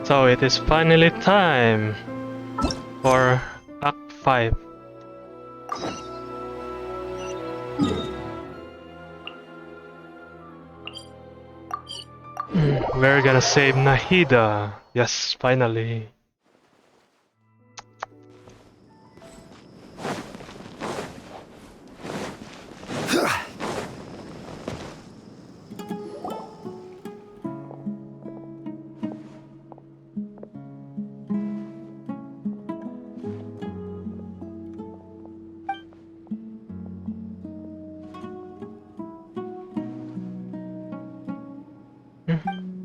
So it is finally time for Act 5. We're gonna save Nahida. Yes, finally.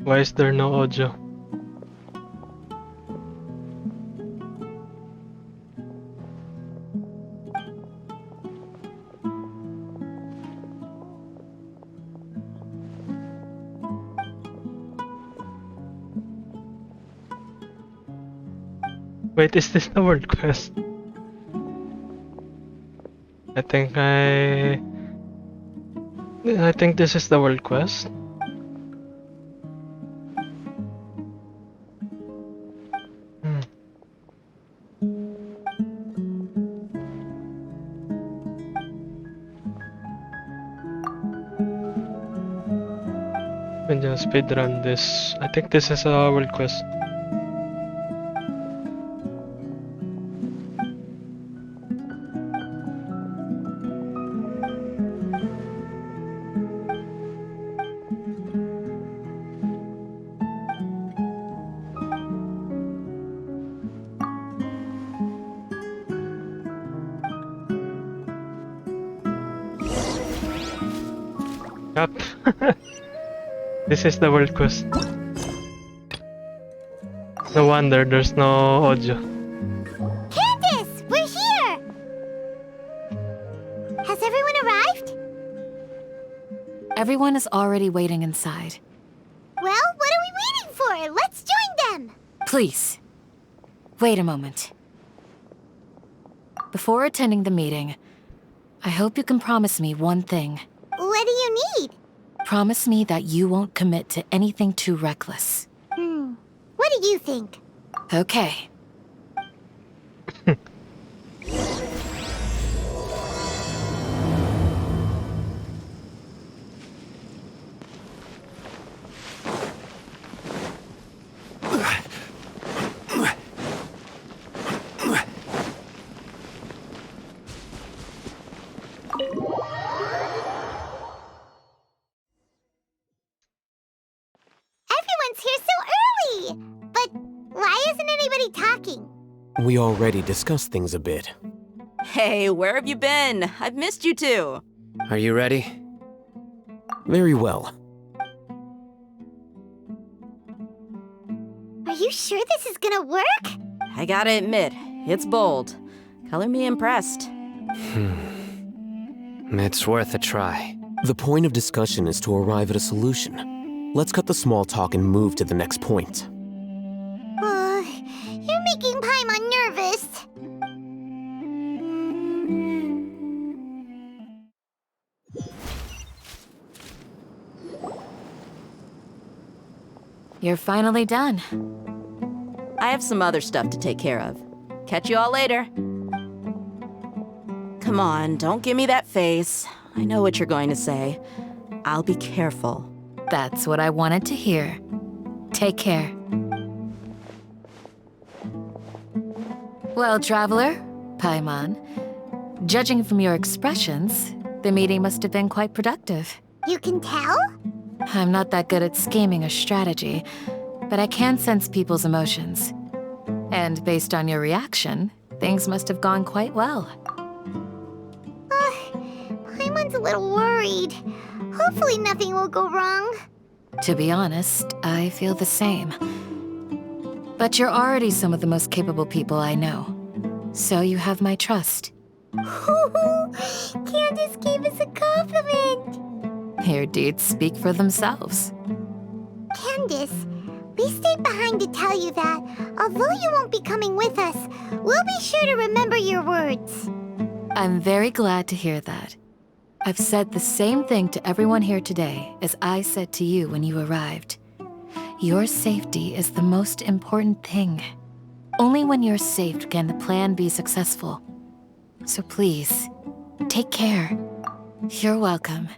Why is there no audio? Wait, is this the world quest? I think this is the world quest. I'm gonna speedrun this. I think this is a world quest. Yup. This is the world quest. No wonder there's no audio. Candace, we're here! Has everyone arrived? Everyone is already waiting inside. Well, what are we waiting for? Let's join them! Please, wait a moment. Before attending the meeting, I hope you can promise me one thing. What do you need? Promise me that you won't commit to anything too reckless. What do you think? Okay. Everyone's here so early! But why isn't anybody talking? We already discussed things a bit. Hey, where have you been? I've missed you too. Are you ready? Very well. Are you sure this is gonna work? I gotta admit, it's bold. Color me impressed. It's worth a try. The point of discussion is to arrive at a solution. Let's cut the small talk and move to the next point. You're making Paimon nervous. You're finally done. I have some other stuff to take care of. Catch you all later. Come on, don't give me that face. I know what you're going to say. I'll be careful. That's what I wanted to hear. Take care. Well, traveler, Paimon, judging from your expressions, the meeting must have been quite productive. You can tell? I'm not that good at scheming or strategy, but I can sense people's emotions. And based on your reaction, things must have gone quite well. Paimon's a little worried. Hopefully nothing will go wrong. To be honest, I feel the same. But you're already some of the most capable people I know. So you have my trust. Candace gave us a compliment. Your deeds speak for themselves. Candace, we stayed behind to tell you that, although you won't be coming with us, we'll be sure to remember your words. I'm very glad to hear that. I've said the same thing to everyone here today as I said to you when you arrived. Your safety is the most important thing. Only when you're safe can the plan be successful. So please, take care. You're welcome.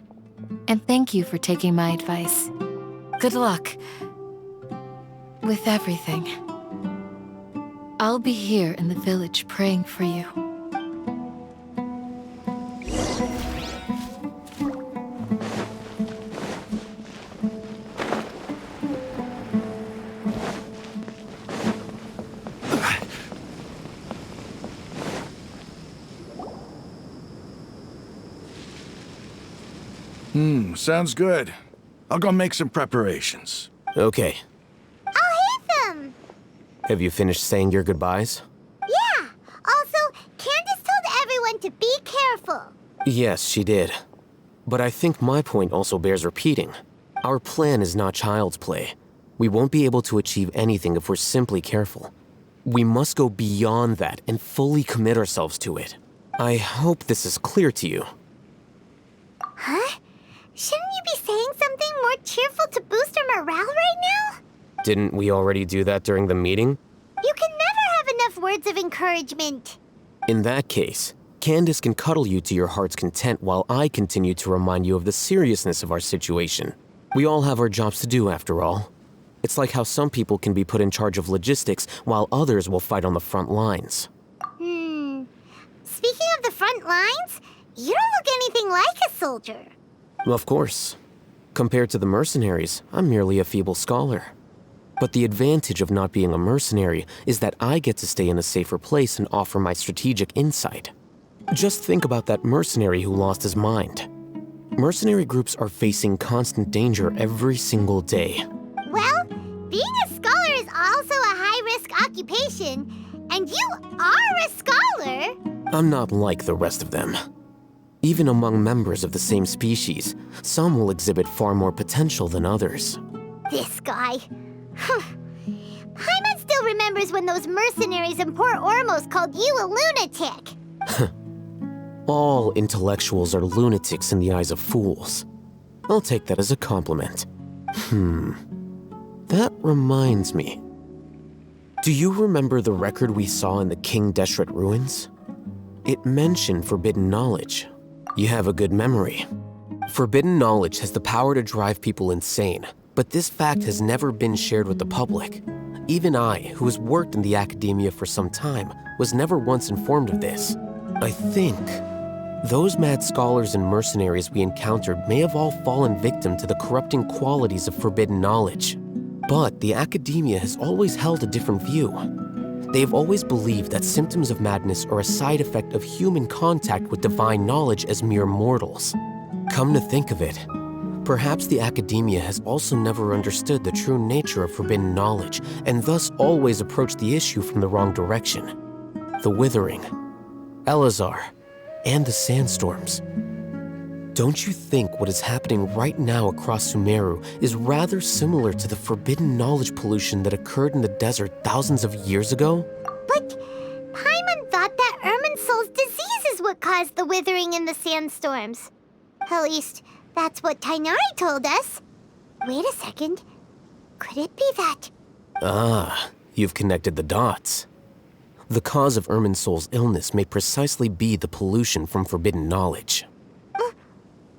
And thank you for taking my advice. Good luck with everything. I'll be here in the village praying for you. Sounds good. I'll go make some preparations. Okay. I'll hate them! Have you finished saying your goodbyes? Yeah! Also, Candace told everyone to be careful. Yes, she did. But I think my point also bears repeating. Our plan is not child's play. We won't be able to achieve anything if we're simply careful. We must go beyond that and fully commit ourselves to it. I hope this is clear to you. Huh? Shouldn't you be saying something more cheerful to boost our morale right now? Didn't we already do that during the meeting? You can never have enough words of encouragement. In that case, Candace can cuddle you to your heart's content while I continue to remind you of the seriousness of our situation. We all have our jobs to do, after all. It's like how some people can be put in charge of logistics while others will fight on the front lines. Speaking of the front lines, you don't look anything like a soldier. Of course. Compared to the mercenaries, I'm merely a feeble scholar. But the advantage of not being a mercenary is that I get to stay in a safer place and offer my strategic insight. Just think about that mercenary who lost his mind. Mercenary groups are facing constant danger every single day. Well, being a scholar is also a high-risk occupation, and you are a scholar. I'm not like the rest of them. Even among members of the same species, some will exhibit far more potential than others. This guy. Paimon still remembers when those mercenaries in Port Ormos called you a lunatic. All intellectuals are lunatics in the eyes of fools. I'll take that as a compliment. That reminds me. Do you remember the record we saw in the King Deshret ruins? It mentioned forbidden knowledge. You have a good memory. Forbidden knowledge has the power to drive people insane, but this fact has never been shared with the public. Even I, who has worked in the academia for some time, was never once informed of this. I think those mad scholars and mercenaries we encountered may have all fallen victim to the corrupting qualities of forbidden knowledge. But the academia has always held a different view. They have always believed that symptoms of madness are a side effect of human contact with divine knowledge as mere mortals. Come to think of it, perhaps the academia has also never understood the true nature of forbidden knowledge and thus always approached the issue from the wrong direction. The Withering, Elazar, and the sandstorms. Don't you think what is happening right now across Sumeru is rather similar to the forbidden knowledge pollution that occurred in the desert thousands of years ago? But Paimon thought that Irminsul's disease is what caused the withering in the sandstorms. At least, that's what Tainari told us. Wait a second. Could it be that? Ah, you've connected the dots. The cause of Irminsul's illness may precisely be the pollution from forbidden knowledge.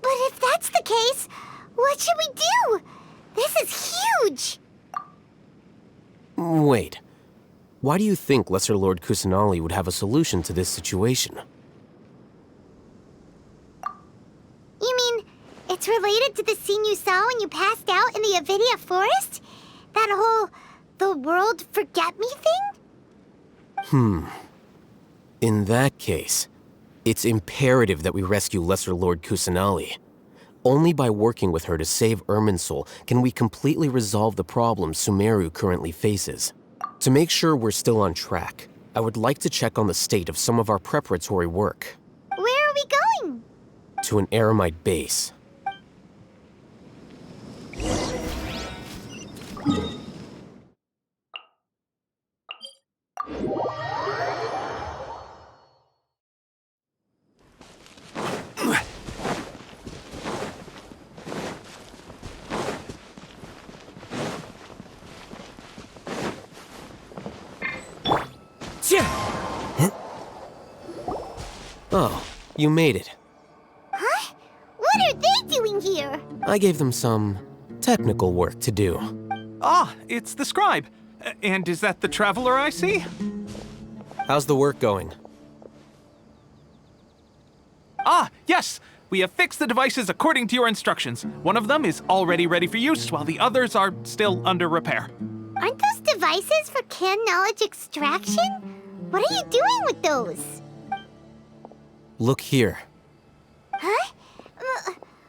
But if that's the case, what should we do? This is huge! Wait. Why do you think Lesser Lord Kusanali would have a solution to this situation? You mean, it's related to the scene you saw when you passed out in the Avidia forest? That whole, the world forget me thing? In that case, it's imperative that we rescue Lesser Lord Kusanali. Only by working with her to save Irminsul can we completely resolve the problems Sumeru currently faces. To make sure we're still on track, I would like to check on the state of some of our preparatory work. Where are we going? To an Eremite base. You made it. Huh? What are they doing here? I gave them some technical work to do. Ah, it's the scribe. And is that the traveler I see? How's the work going? Ah, yes! We have fixed the devices according to your instructions. One of them is already ready for use, while the others are still under repair. Aren't those devices for canned knowledge extraction? What are you doing with those? Look here. Huh?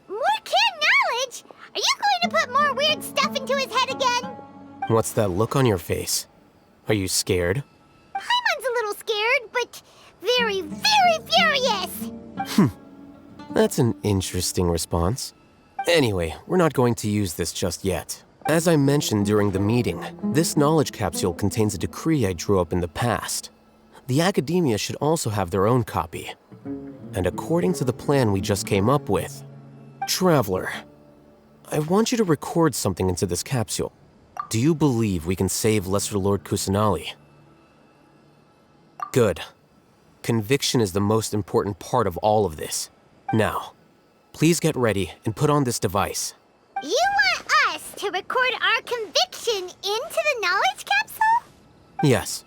More canned knowledge? Are you going to put more weird stuff into his head again? What's that look on your face? Are you scared? Paimon's a little scared, but very, very furious! That's an interesting response. Anyway, we're not going to use this just yet. As I mentioned during the meeting, this knowledge capsule contains a decree I drew up in the past. The academia should also have their own copy. And according to the plan we just came up with, Traveler, I want you to record something into this capsule. Do you believe we can save Lesser Lord Kusanali? Good. Conviction is the most important part of all of this. Now, please get ready and put on this device. You want us to record our conviction into the knowledge capsule? Yes,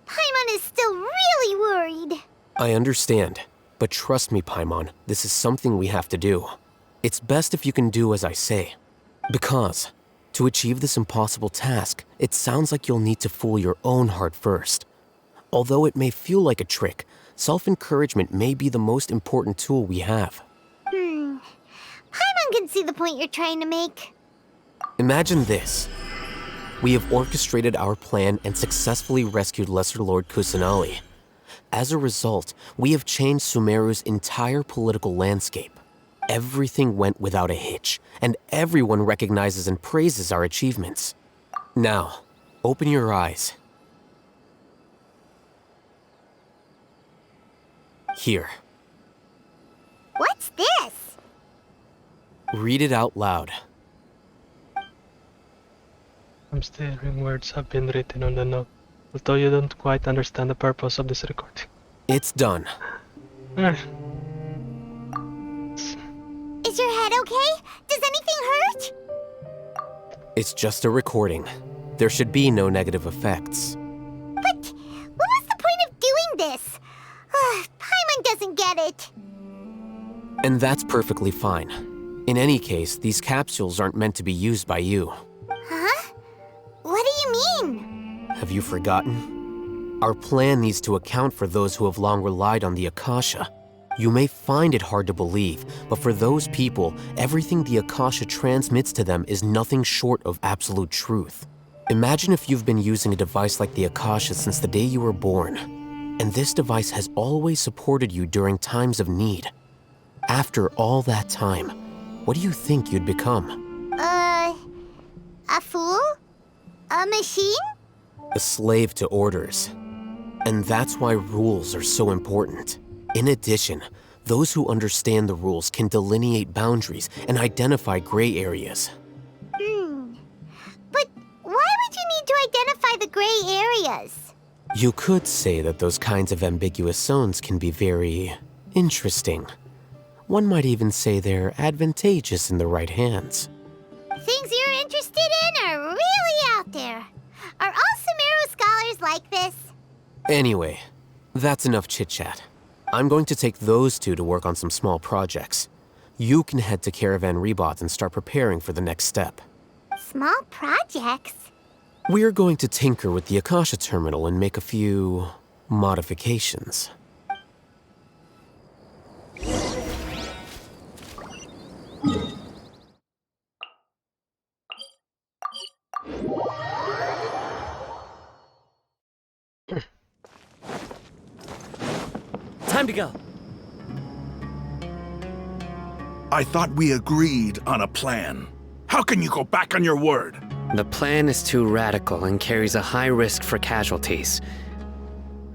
Paimon is still really worried. I understand. But trust me, Paimon, this is something we have to do. It's best if you can do as I say. Because, to achieve this impossible task, it sounds like you'll need to fool your own heart first. Although it may feel like a trick, self-encouragement may be the most important tool we have. Paimon can see the point you're trying to make. Imagine this. We have orchestrated our plan and successfully rescued Lesser Lord Kusanali. As a result, we have changed Sumeru's entire political landscape. Everything went without a hitch, and everyone recognizes and praises our achievements. Now, open your eyes. Here. What's this? Read it out loud. Some staring words have been written on the note, although you don't quite understand the purpose of this recording. It's done. Eh, Is your head okay? Does anything hurt? It's just a recording. There should be no negative effects. But what was the point of doing this? Paimon doesn't get it. And that's perfectly fine. In any case, these capsules aren't meant to be used by you. Huh? What do you mean? Have you forgotten? Our plan needs to account for those who have long relied on the Akasha. You may find it hard to believe, but for those people, everything the Akasha transmits to them is nothing short of absolute truth. Imagine if you've been using a device like the Akasha since the day you were born, and this device has always supported you during times of need. After all that time, what do you think you'd become? A fool? A machine? A slave to orders. And that's why rules are so important. In addition, those who understand the rules can delineate boundaries and identify gray areas. But why would you need to identify the gray areas? You could say that those kinds of ambiguous zones can be very interesting. One might even say they're advantageous in the right hands. Things you're interested in are really out there. Are all Sumeru scholars like this? Anyway, that's enough chit-chat. I'm going to take those two to work on some small projects. You can head to Caravan Rebot and start preparing for the next step. Small projects? We're going to tinker with the Akasha terminal and make a few modifications. Time to go. I thought we agreed on a plan. How can you go back on your word? The plan is too radical and carries a high risk for casualties.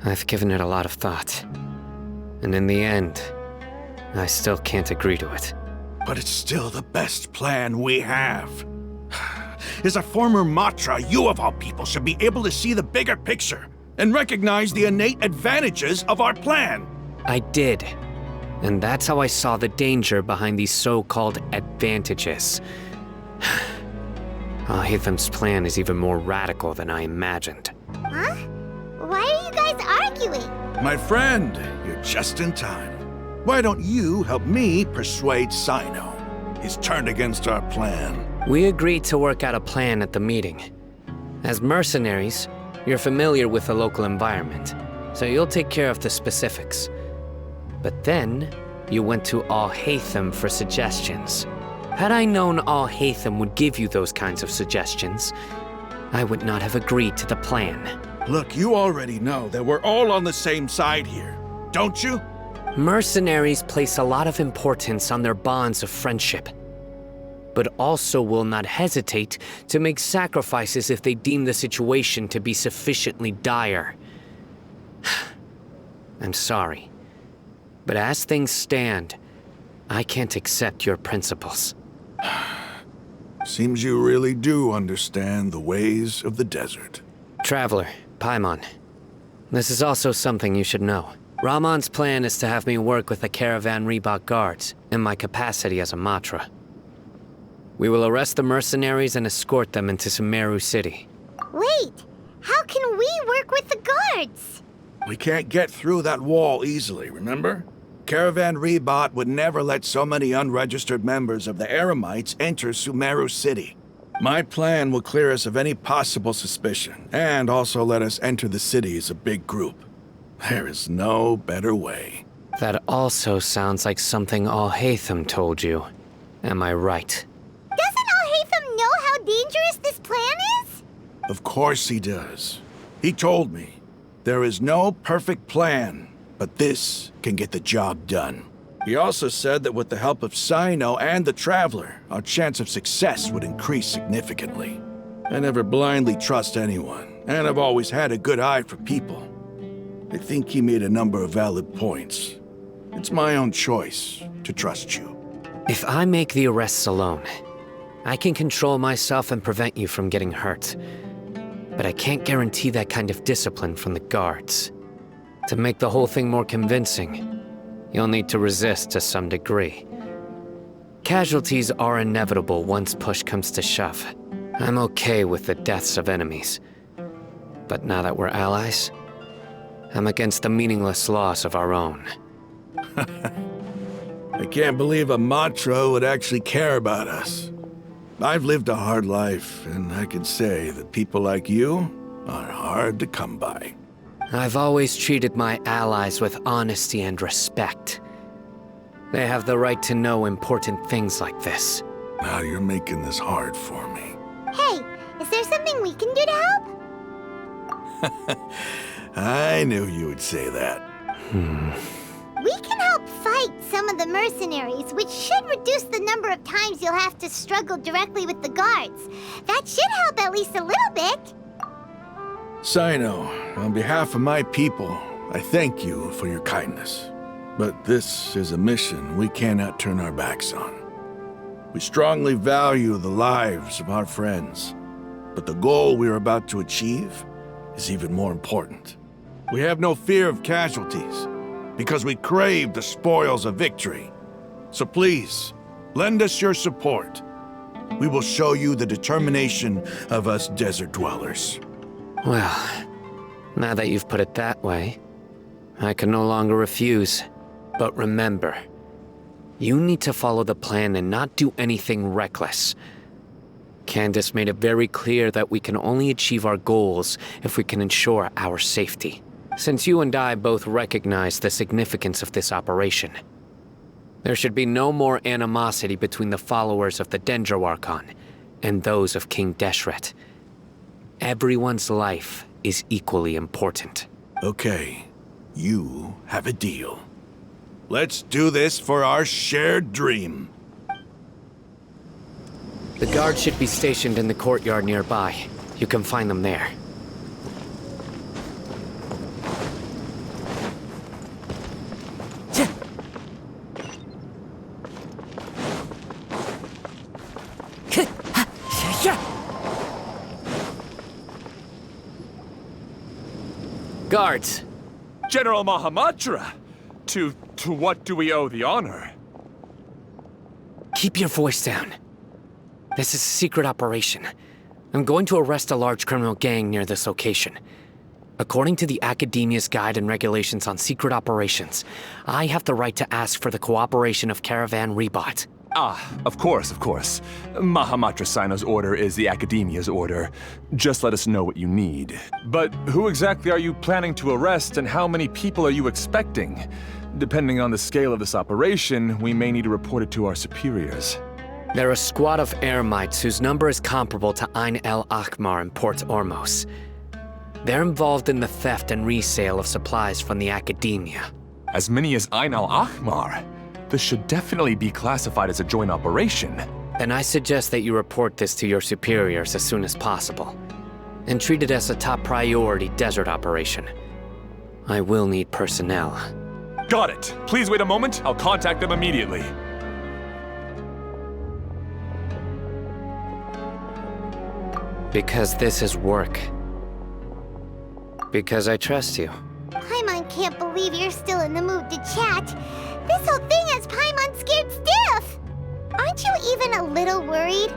I've given it a lot of thought. And in the end, I still can't agree to it. But it's still the best plan we have. As a former Matra, you of all people should be able to see the bigger picture and recognize the innate advantages of our plan. I did. And that's how I saw the danger behind these so-called advantages. Al-Haytham's plan is even more radical than I imagined. Huh? Why are you guys arguing? My friend, you're just in time. Why don't you help me persuade Sino? He's turned against our plan. We agreed to work out a plan at the meeting. As mercenaries, you're familiar with the local environment, so you'll take care of the specifics. But then, you went to Al-Haytham for suggestions. Had I known Al-Haytham would give you those kinds of suggestions, I would not have agreed to the plan. Look, you already know that we're all on the same side here, don't you? Mercenaries place a lot of importance on their bonds of friendship, but also will not hesitate to make sacrifices if they deem the situation to be sufficiently dire. I'm sorry, but as things stand, I can't accept your principles. Seems you really do understand the ways of the desert. Traveler, Paimon, this is also something you should know. Ramon's plan is to have me work with the Caravan Reebok guards in my capacity as a Matra. We will arrest the mercenaries and escort them into Sumeru City. Wait, how can we work with the guards? We can't get through that wall easily, remember? Caravan Reebok would never let so many unregistered members of the Eremites enter Sumeru City. My plan will clear us of any possible suspicion, and also let us enter the city as a big group. There is no better way. That also sounds like something Al-Haytham told you. Am I right? Doesn't Al-Haytham know how dangerous this plan is? Of course he does. He told me, there is no perfect plan, but this can get the job done. He also said that with the help of Sino and the Traveler, our chance of success would increase significantly. I never blindly trust anyone, and I've always had a good eye for people. I think he made a number of valid points. It's my own choice to trust you. If I make the arrests alone, I can control myself and prevent you from getting hurt. But I can't guarantee that kind of discipline from the guards. To make the whole thing more convincing, you'll need to resist to some degree. Casualties are inevitable once push comes to shove. I'm okay with the deaths of enemies. But now that we're allies, I'm against the meaningless loss of our own. I can't believe a Matra would actually care about us. I've lived a hard life, and I can say that people like you are hard to come by. I've always treated my allies with honesty and respect. They have the right to know important things like this. Now you're making this hard for me. Hey, is there something we can do to help? I knew you would say that. We can help fight some of the mercenaries, which should reduce the number of times you'll have to struggle directly with the guards. That should help at least a little bit. Sino, on behalf of my people, I thank you for your kindness. But this is a mission we cannot turn our backs on. We strongly value the lives of our friends, but the goal we are about to achieve is even more important. We have no fear of casualties, because we crave the spoils of victory. So please, lend us your support. We will show you the determination of us desert dwellers. Well, now that you've put it that way, I can no longer refuse. But remember, you need to follow the plan and not do anything reckless. Candace made it very clear that we can only achieve our goals if we can ensure our safety. Since you and I both recognize the significance of this operation, there should be no more animosity between the followers of the Dendro Archon and those of King Deshret. Everyone's life is equally important. Okay, you have a deal. Let's do this for our shared dream. The guards should be stationed in the courtyard nearby. You can find them there. Guards! General Mahamatra! To what do we owe the honor? Keep your voice down. This is a secret operation. I'm going to arrest a large criminal gang near this location. According to the Academia's Guide and Regulations on Secret Operations, I have the right to ask for the cooperation of Caravan Rebot. Of course. Mahamatra Sino's order is the Academia's order. Just let us know what you need. But who exactly are you planning to arrest, and how many people are you expecting? Depending on the scale of this operation, we may need to report it to our superiors. They're a squad of Eremites whose number is comparable to Ain el Akhmar in Port Ormos. They're involved in the theft and resale of supplies from the Academia. As many as Ain el Akhmar? This should definitely be classified as a joint operation. Then I suggest that you report this to your superiors as soon as possible, and treat it as a top priority desert operation. I will need personnel. Got it. Please wait a moment. I'll contact them immediately. Because this is work. Because I trust you. Paimon can't believe you're still in the mood to chat. This whole thing has Paimon scared stiff. Aren't you even a little worried?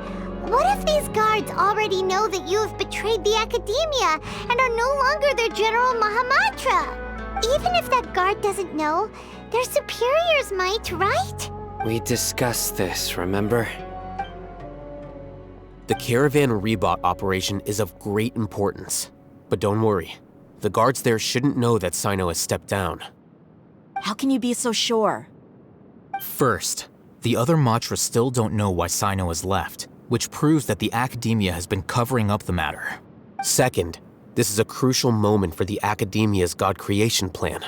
What if these guards already know that you have betrayed the Academia and are no longer their General Mahamatra? Even if that guard doesn't know, their superiors might, right? We discussed this, remember? The Caravan Rebot operation is of great importance. But don't worry, the guards there shouldn't know that Sino has stepped down. How can you be so sure? First, the other Matras still don't know why Sino has left, which proves that the Academia has been covering up the matter. Second, this is a crucial moment for the Academia's God creation plan.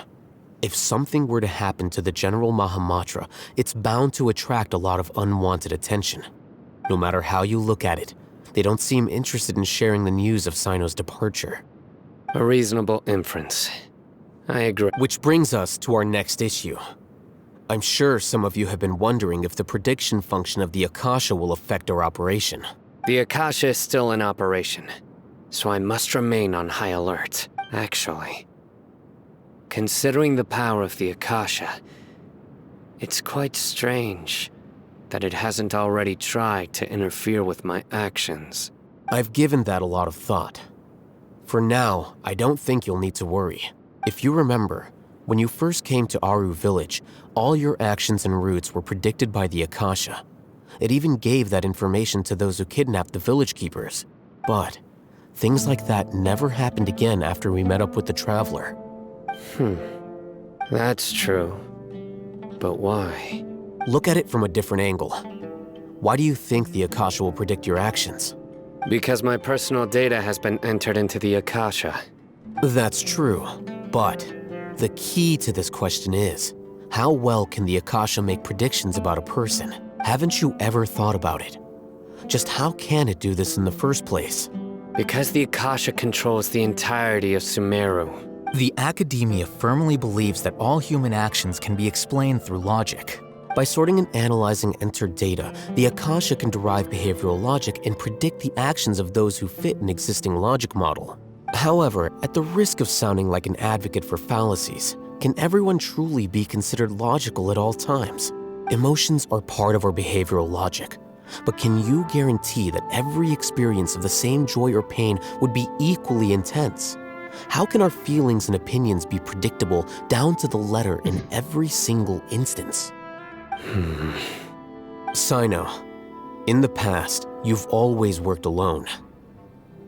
If something were to happen to the General Mahamatra, it's bound to attract a lot of unwanted attention. No matter how you look at it, they don't seem interested in sharing the news of Sino's departure. A reasonable inference. I agree. Which brings us to our next issue. I'm sure some of you have been wondering if the prediction function of the Akasha will affect our operation. The Akasha is still in operation, so I must remain on high alert. Actually, considering the power of the Akasha, it's quite strange that it hasn't already tried to interfere with my actions. I've given that a lot of thought. For now, I don't think you'll need to worry. If you remember, when you first came to Aru Village, all your actions and routes were predicted by the Akasha. It even gave that information to those who kidnapped the village keepers. But things like that never happened again after we met up with the Traveler. That's true. But why? Look at it from a different angle. Why do you think the Akasha will predict your actions? Because my personal data has been entered into the Akasha. That's true, but the key to this question is, how well can the Akasha make predictions about a person? Haven't you ever thought about it? Just how can it do this in the first place? Because the Akasha controls the entirety of Sumeru. The Academia firmly believes that all human actions can be explained through logic. By sorting and analyzing entered data, the Akasha can derive behavioral logic and predict the actions of those who fit an existing logic model. However, at the risk of sounding like an advocate for fallacies, can everyone truly be considered logical at all times? Emotions are part of our behavioral logic, but can you guarantee that every experience of the same joy or pain would be equally intense? How can our feelings and opinions be predictable down to the letter in every single instance? Sino, in the past, you've always worked alone.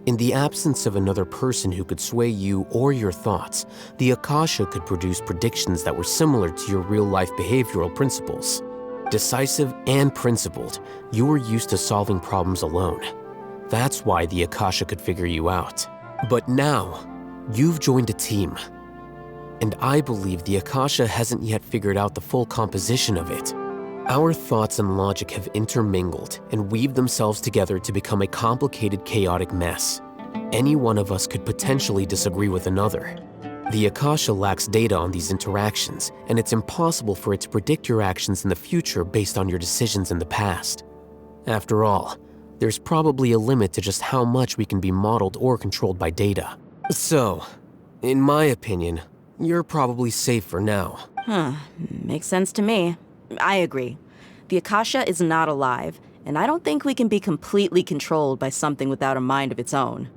In the absence of another person who could sway you or your thoughts, the Akasha could produce predictions that were similar to your real-life behavioral principles. Decisive and principled, you were used to solving problems alone. That's why the Akasha could figure you out. But now, you've joined a team. And I believe the Akasha hasn't yet figured out the full composition of it. Our thoughts and logic have intermingled and weaved themselves together to become a complicated, chaotic mess. Any one of us could potentially disagree with another. The Akasha lacks data on these interactions, and it's impossible for it to predict your actions in the future based on your decisions in the past. After all, there's probably a limit to just how much we can be modeled or controlled by data. So, in my opinion, you're probably safe for now. Makes sense to me. I agree. The Akasha is not alive, and I don't think we can be completely controlled by something without a mind of its own.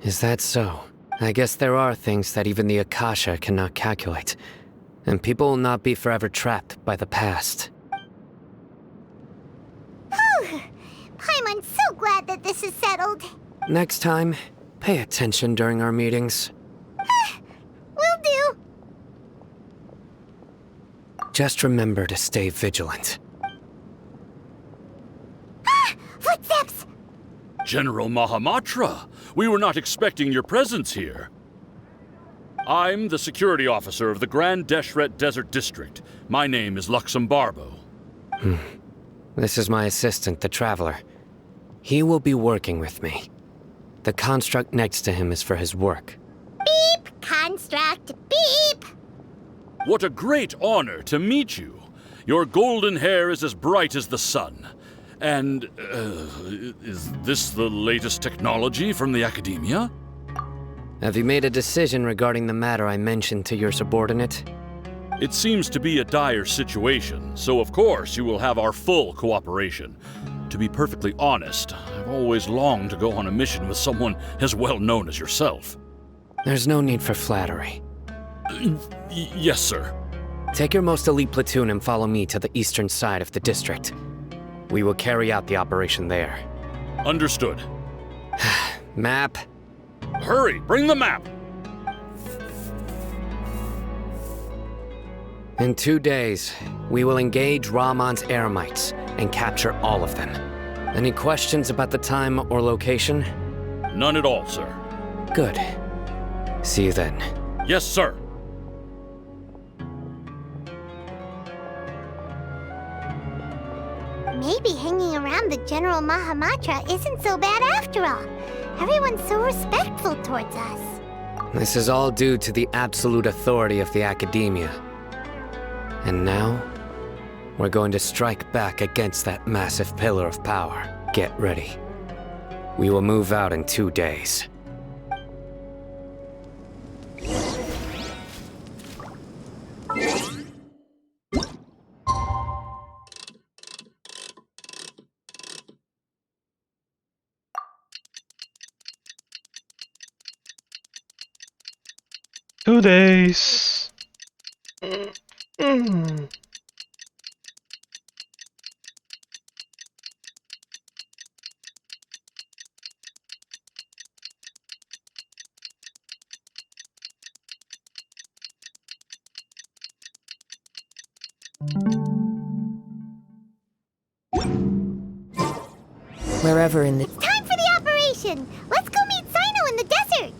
Is that so? I guess there are things that even the Akasha cannot calculate, and people will not be forever trapped by the past. Whew! I'm so glad that this is settled. Next time, pay attention during our meetings. Will do. Just remember to stay vigilant. Footsteps! General Mahamatra, we were not expecting your presence here. I'm the security officer of the Grand Deshret Desert District. My name is Luxembarbo. This is my assistant, the Traveler. He will be working with me. The construct next to him is for his work. Beep! Construct, beep! What a great honor to meet you. Your golden hair is as bright as the sun. And, is this the latest technology from the Academia? Have you made a decision regarding the matter I mentioned to your subordinate? It seems to be a dire situation, so of course you will have our full cooperation. To be perfectly honest, I've always longed to go on a mission with someone as well known as yourself. There's no need for flattery. Yes, sir. Take your most elite platoon and follow me to the eastern side of the district. We will carry out the operation there. Understood. Map? Hurry, bring the map! In 2 days, we will engage Rahman's Eremites and capture all of them. Any questions about the time or location? None at all, sir. Good. See you then. Yes, sir. Maybe hanging around the General Mahamatra isn't so bad after all. Everyone's so respectful towards us. This is all due to the absolute authority of the Academia. And now, we're going to strike back against that massive pillar of power. Get ready. We will move out in 2 days. Two days. Mm. Wherever in the... Time for the operation! Let's go meet Sino in the desert!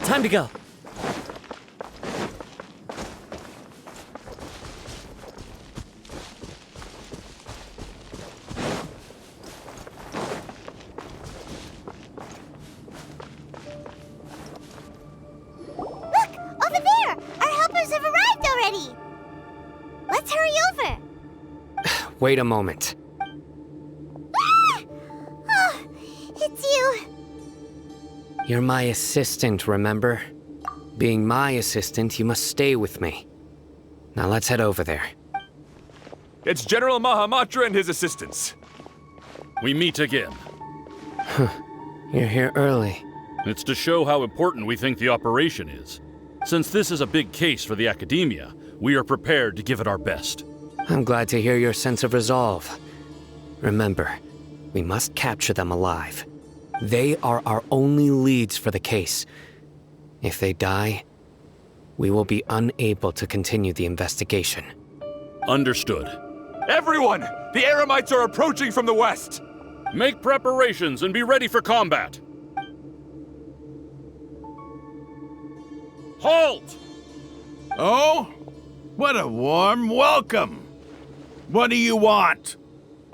Time to go. Look! Over there! Our helpers have arrived already! Let's hurry over! Wait a moment. Ah! Oh, it's you! You're my assistant, remember? Being my assistant, you must stay with me. Now let's head over there. It's General Mahamatra and his assistants. We meet again. You're here early. It's to show how important we think the operation is. Since this is a big case for the Academia, we are prepared to give it our best. I'm glad to hear your sense of resolve. Remember, we must capture them alive. They are our only leads for the case. If they die, we will be unable to continue the investigation. Understood. Everyone! The Eremites are approaching from the west! Make preparations and be ready for combat. Halt! Oh? What a warm welcome! What do you want?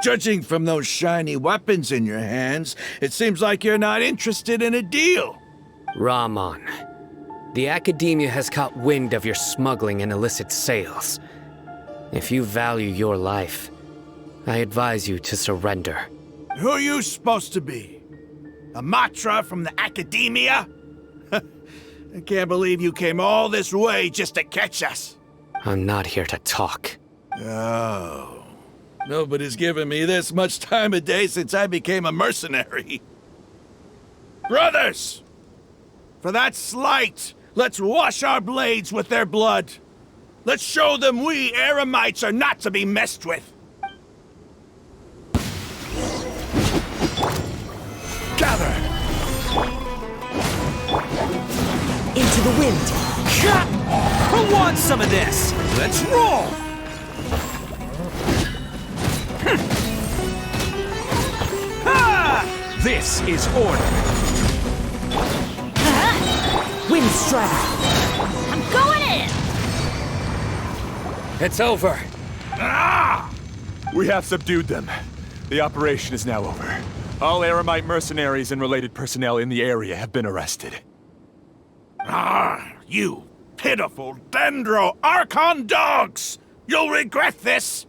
Judging from those shiny weapons in your hands, it seems like you're not interested in a deal. Rahman, the Academia has caught wind of your smuggling and illicit sales. If you value your life, I advise you to surrender. Who are you supposed to be? A Matra from the Academia? I can't believe you came all this way just to catch us. I'm not here to talk. Oh. Nobody's given me this much time of day since I became a mercenary. Brothers! For that slight, let's wash our blades with their blood. Let's show them we Eremites are not to be messed with. Gather! Into the wind. Who wants some of this? Let's roll! This is order. Wind strike. I'm going in! It's over. We have subdued them. The operation is now over. All Eremite mercenaries and related personnel in the area have been arrested. You pitiful Dendro Archon dogs! You'll regret this!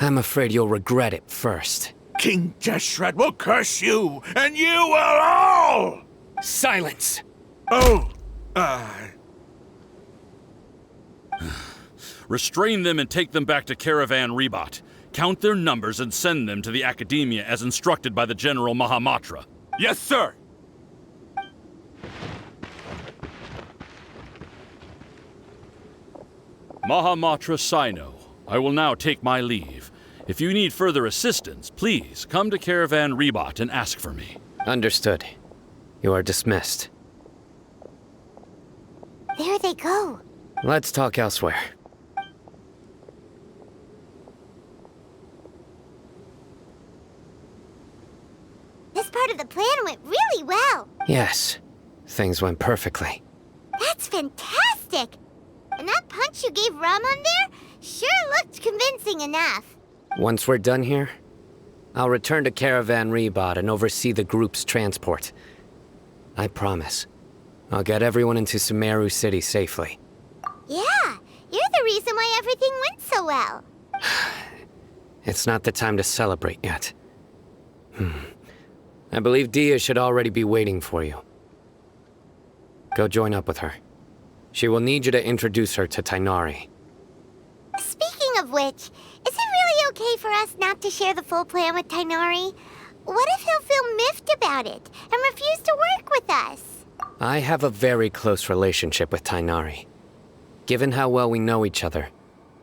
I'm afraid you'll regret it first. King Deshret will curse you, and you will all! Silence! Oh, Restrain them and take them back to Caravan Rebot. Count their numbers and send them to the Academia as instructed by the General Mahamatra. Yes, sir! Mahamatra Sino, I will now take my leave. If you need further assistance, please come to Caravan Rebot and ask for me. Understood. You are dismissed. There they go. Let's talk elsewhere. This part of the plan went really well. Yes, things went perfectly. That's fantastic! And that punch you gave Rahman there sure looked convincing enough. Once we're done here, I'll return to Caravan Rebot and oversee the group's transport. I promise. I'll get everyone into Sumeru City safely. Yeah, you're the reason why everything went so well. It's not the time to celebrate yet. I believe Dia should already be waiting for you. Go join up with her. She will need you to introduce her to Tighnari. Speaking of which, is it really okay for us not to share the full plan with Tighnari? What if he'll feel miffed about it and refuse to work with us? I have a very close relationship with Tighnari. Given how well we know each other,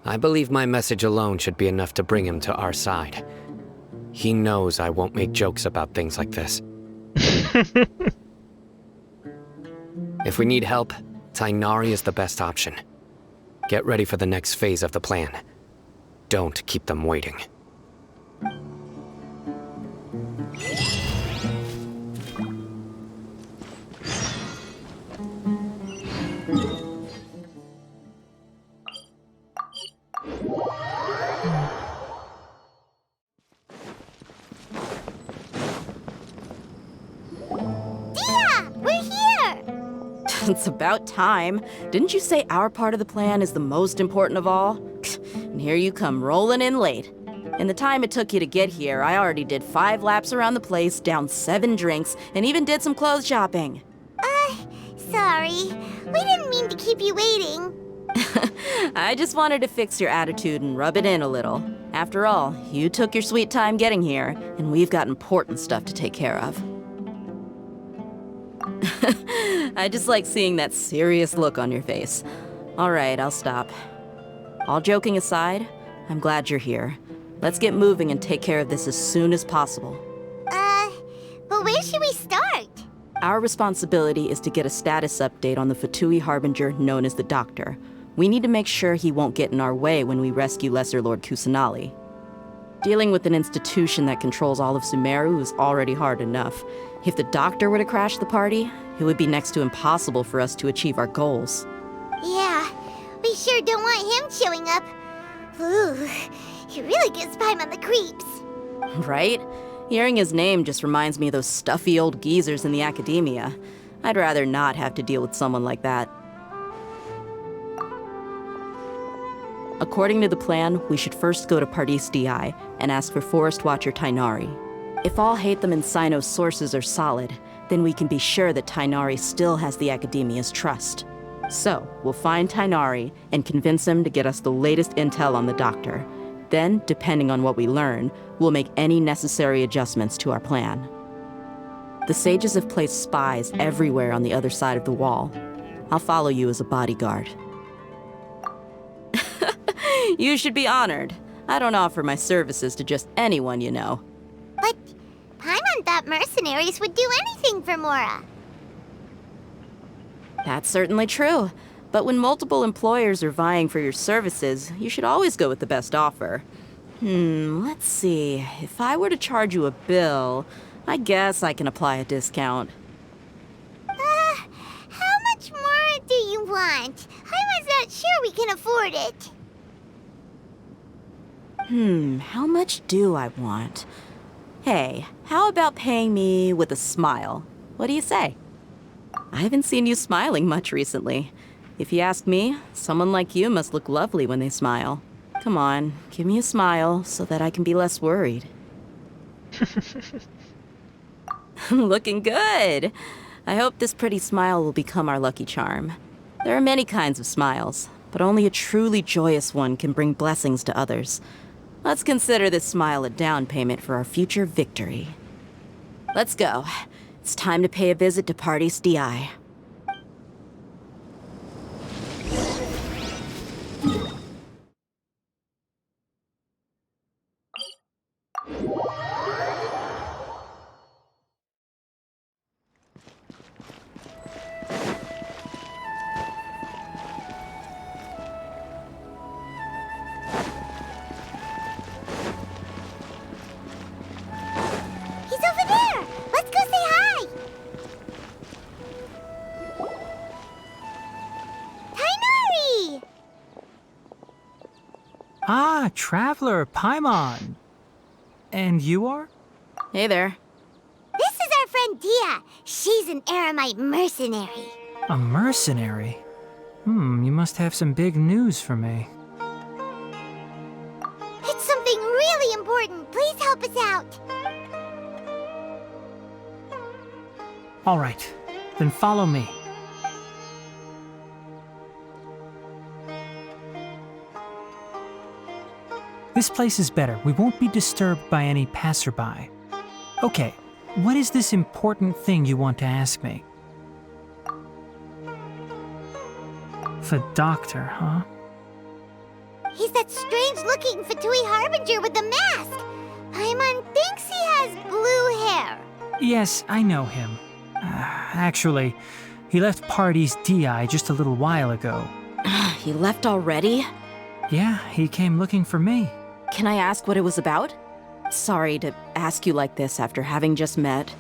I believe my message alone should be enough to bring him to our side. He knows I won't make jokes about things like this. If we need help, Tighnari is the best option. Get ready for the next phase of the plan. Don't keep them waiting. It's about time. Didn't you say our part of the plan is the most important of all? And here you come rolling in late. In the time it took you to get here, I already did 5 laps around the place, downed 7 drinks, and even did some clothes shopping. Sorry. We didn't mean to keep you waiting. I just wanted to fix your attitude and rub it in a little. After all, you took your sweet time getting here, and we've got important stuff to take care of. I just like seeing that serious look on your face. All right, I'll stop. All joking aside, I'm glad you're here. Let's get moving and take care of this as soon as possible. But where should we start? Our responsibility is to get a status update on the Fatui Harbinger known as the Doctor. We need to make sure he won't get in our way when we rescue Lesser Lord Kusanali. Dealing with an institution that controls all of Sumeru is already hard enough. If the Doctor were to crash the party, it would be next to impossible for us to achieve our goals. Yeah, we sure don't want him showing up. Ooh, He really gives Paimon the creeps. Right? Hearing his name just reminds me of those stuffy old geezers in the academia. I'd rather not have to deal with someone like that. According to the plan, we should first go to Pardis DI and ask for Forest Watcher Tighnari. If all Hatham and Sino's sources are solid, then we can be sure that Tighnari still has the Academia's trust. So, we'll find Tighnari and convince him to get us the latest intel on the Doctor. Then, depending on what we learn, we'll make any necessary adjustments to our plan. The sages have placed spies everywhere on the other side of the wall. I'll follow you as a bodyguard. You should be honored. I don't offer my services to just anyone, you know. But Paimon thought mercenaries would do anything for Mora. That's certainly true. But when multiple employers are vying for your services, you should always go with the best offer. Let's see. If I were to charge you a bill, I guess I can apply a discount. How much more do you want? I was not sure we can afford it. How much do I want? Hey, how about paying me with a smile? What do you say? I haven't seen you smiling much recently. If you ask me, someone like you must look lovely when they smile. Come on, give me a smile so that I can be less worried. Looking good. I hope this pretty smile will become our lucky charm. There are many kinds of smiles, but only a truly joyous one can bring blessings to others. Let's consider this smile a down payment for our future victory. Let's go. It's time to pay a visit to Pardis DI. He's over there! Let's go say hi! Tighnari! Ah, Traveler, Paimon. And you are? Hey there. This is our friend Dia. She's an Aramite mercenary. A mercenary? You must have some big news for me. It's something really important. Please help us out. All right, then follow me. This place is better. We won't be disturbed by any passerby. Okay, what is this important thing you want to ask me? The Doctor, huh? He's that strange-looking Fatui Harbinger with the mask. Paimon thinks he has blue hair. Yes, I know him. Actually, he left Pardis DI just a little while ago. He left already? Yeah, he came looking for me. Can I ask what it was about? Sorry to ask you like this after having just met,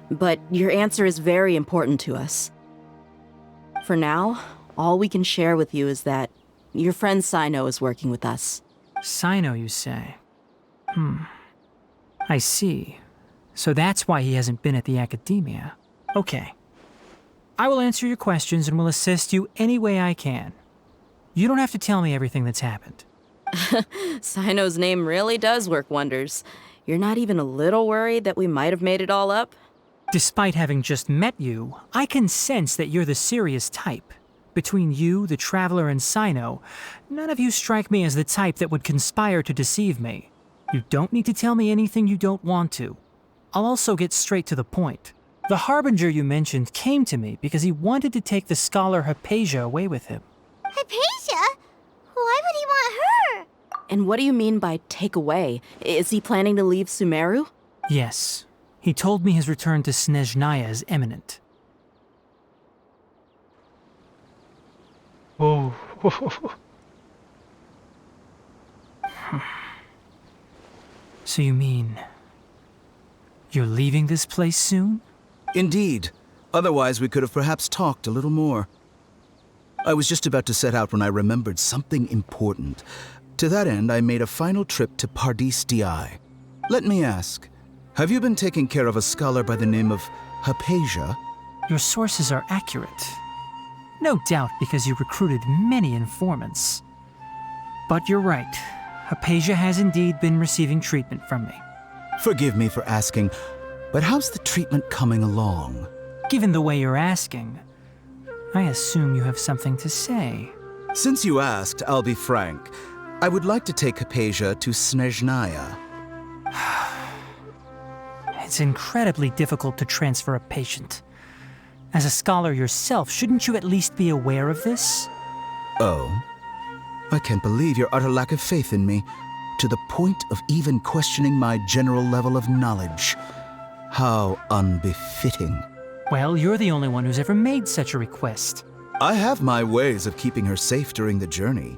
but your answer is very important to us. For now, all we can share with you is that your friend Sino is working with us. Sino, you say? I see. So that's why he hasn't been at the Academia. Okay. I will answer your questions and will assist you any way I can. You don't have to tell me everything that's happened. Sino's name really does work wonders. You're not even a little worried that we might have made it all up? Despite having just met you, I can sense that you're the serious type. Between you, the Traveler, and Sino, none of you strike me as the type that would conspire to deceive me. You don't need to tell me anything you don't want to. I'll also get straight to the point. The Harbinger you mentioned came to me because he wanted to take the scholar Hypatia away with him. Hypatia? Why would he want her? And what do you mean by take away? Is he planning to leave Sumeru? Yes. He told me his return to Snezhnaya is imminent. Oh. So you mean... you're leaving this place soon? Indeed. Otherwise, we could have perhaps talked a little more. I was just about to set out when I remembered something important. To that end, I made a final trip to Pardis DI. Let me ask, have you been taking care of a scholar by the name of Hypatia? Your sources are accurate. No doubt because you recruited many informants. But you're right. Hypatia has indeed been receiving treatment from me. Forgive me for asking, but how's the treatment coming along? Given the way you're asking, I assume you have something to say. Since you asked, I'll be frank. I would like to take Hypatia to Snezhnaya. It's incredibly difficult to transfer a patient. As a scholar yourself, shouldn't you at least be aware of this? Oh? I can't believe your utter lack of faith in me, to the point of even questioning my general level of knowledge. How unbefitting. Well, you're the only one who's ever made such a request. I have my ways of keeping her safe during the journey.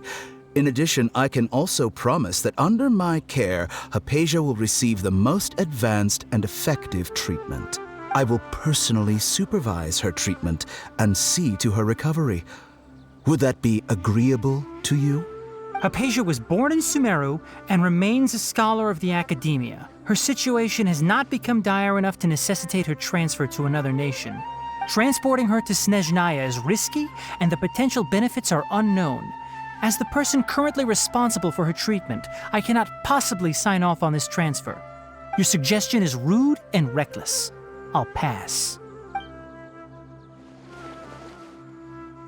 In addition, I can also promise that under my care, Hypatia will receive the most advanced and effective treatment. I will personally supervise her treatment and see to her recovery. Would that be agreeable to you? Hypatia was born in Sumeru and remains a scholar of the Academia. Her situation has not become dire enough to necessitate her transfer to another nation. Transporting her to Snezhnaya is risky, and the potential benefits are unknown. As the person currently responsible for her treatment, I cannot possibly sign off on this transfer. Your suggestion is rude and reckless. I'll pass.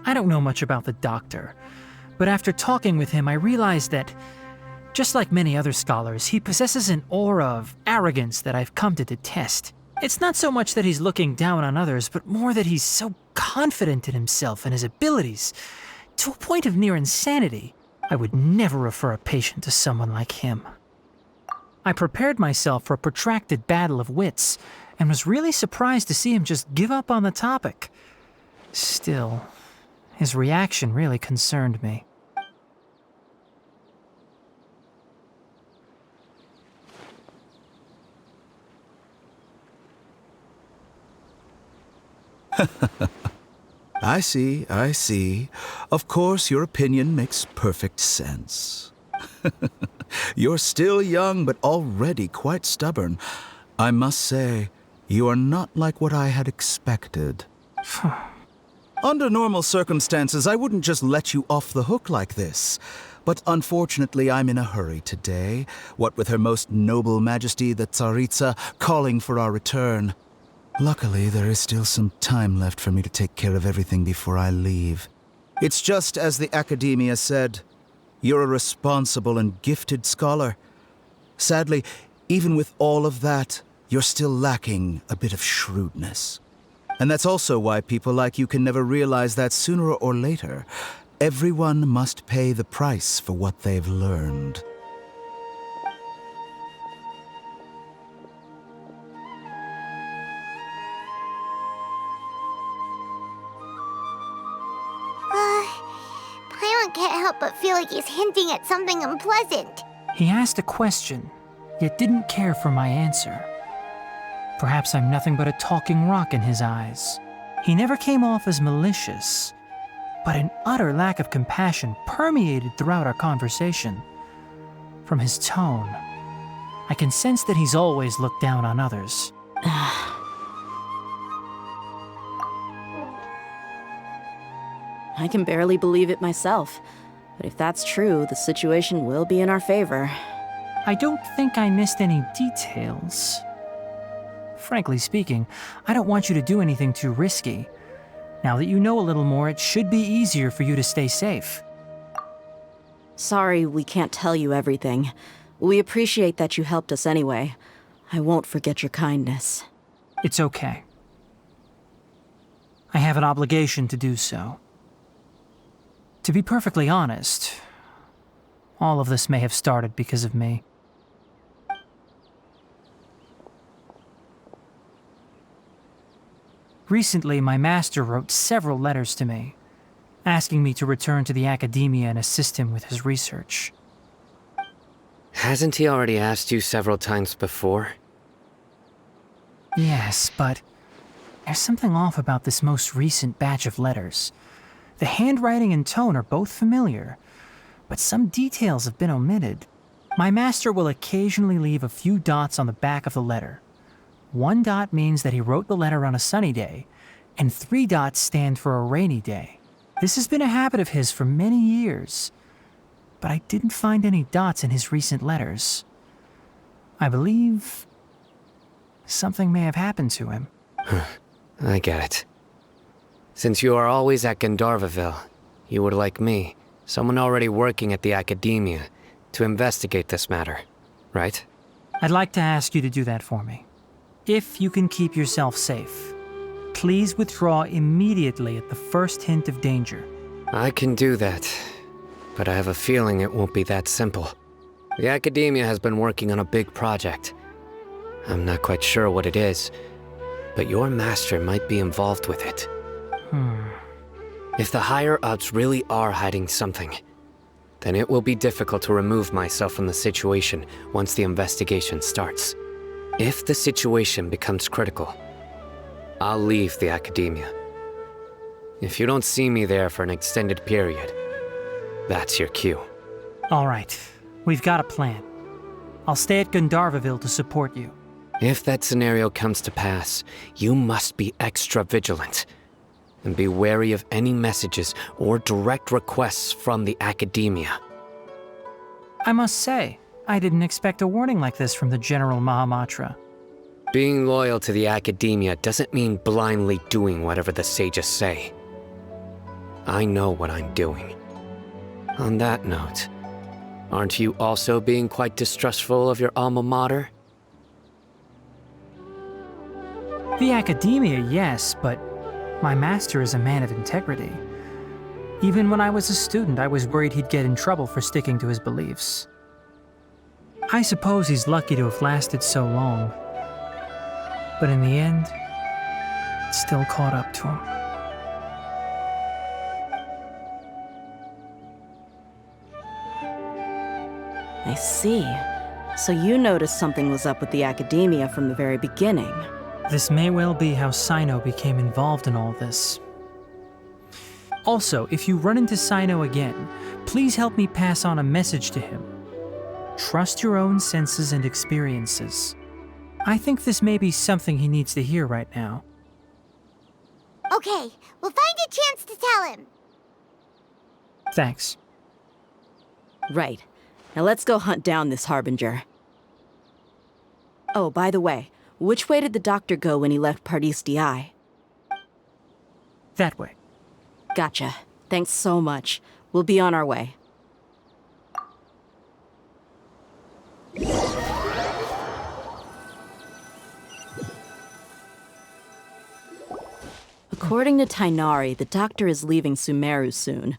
I don't know much about the doctor, but after talking with him, I realized that, just like many other scholars, he possesses an aura of arrogance that I've come to detest. It's not so much that he's looking down on others, but more that he's so confident in himself and his abilities, to a point of near insanity. I would never refer a patient to someone like him. I prepared myself for a protracted battle of wits, and was really surprised to see him just give up on the topic. Still, his reaction really concerned me. I see, I see. Of course, your opinion makes perfect sense. You're still young, but already quite stubborn. I must say, you are not like what I had expected. Under normal circumstances, I wouldn't just let you off the hook like this. But unfortunately, I'm in a hurry today, what with Her Most Noble Majesty the Tsaritsa calling for our return. Luckily, there is still some time left for me to take care of everything before I leave. It's just as the Academia said, you're a responsible and gifted scholar. Sadly, even with all of that, you're still lacking a bit of shrewdness. And that's also why people like you can never realize that sooner or later, everyone must pay the price for what they've learned. Paimon can't help but feel like he's hinting at something unpleasant. He asked a question, yet didn't care for my answer. Perhaps I'm nothing but a talking rock in his eyes. He never came off as malicious, but an utter lack of compassion permeated throughout our conversation. From his tone, I can sense that he's always looked down on others. I can barely believe it myself, but if that's true, the situation will be in our favor. I don't think I missed any details. Frankly speaking, I don't want you to do anything too risky. Now that you know a little more, it should be easier for you to stay safe. Sorry we can't tell you everything. We appreciate that you helped us anyway. I won't forget your kindness. It's okay. I have an obligation to do so. To be perfectly honest, all of this may have started because of me. Recently, my master wrote several letters to me, asking me to return to the Academia and assist him with his research. Hasn't he already asked you several times before? Yes, but there's something off about this most recent batch of letters. The handwriting and tone are both familiar, but some details have been omitted. My master will occasionally leave a few dots on the back of the letter. 1 dot means that he wrote the letter on a sunny day, and 3 dots stand for a rainy day. This has been a habit of his for many years, but I didn't find any dots in his recent letters. I believe something may have happened to him. I get it. Since you are always at Gandharvaville, you would like me, someone already working at the Academia, to investigate this matter, right? I'd like to ask you to do that for me. If you can keep yourself safe, please withdraw immediately at the first hint of danger. I can do that, but I have a feeling it won't be that simple. The Academia has been working on a big project. I'm not quite sure what it is, but your master might be involved with it. If the higher-ups really are hiding something, then it will be difficult to remove myself from the situation once the investigation starts. If the situation becomes critical, I'll leave the Academia. If you don't see me there for an extended period, that's your cue. All right, we've got a plan. I'll stay at Gandharvaville to support you. If that scenario comes to pass, you must be extra vigilant. And be wary of any messages or direct requests from the Academia. I must say, I didn't expect a warning like this from the General Mahamatra. Being loyal to the Academia doesn't mean blindly doing whatever the sages say. I know what I'm doing. On that note, aren't you also being quite distrustful of your alma mater? The Academia, yes, but my master is a man of integrity. Even when I was a student, I was worried he'd get in trouble for sticking to his beliefs. I suppose he's lucky to have lasted so long. But in the end, it still caught up to him. I see. So you noticed something was up with the Academia from the very beginning. This may well be how Sino became involved in all this. Also, if you run into Sino again, please help me pass on a message to him. Trust your own senses and experiences. I think this may be something he needs to hear right now. Okay, we'll find a chance to tell him. Thanks. Right. Now let's go hunt down this Harbinger. Oh, by the way, which way did the doctor go when he left Pardis Di? That way. Gotcha. Thanks so much. We'll be on our way. According to Tainari, the doctor is leaving Sumeru soon.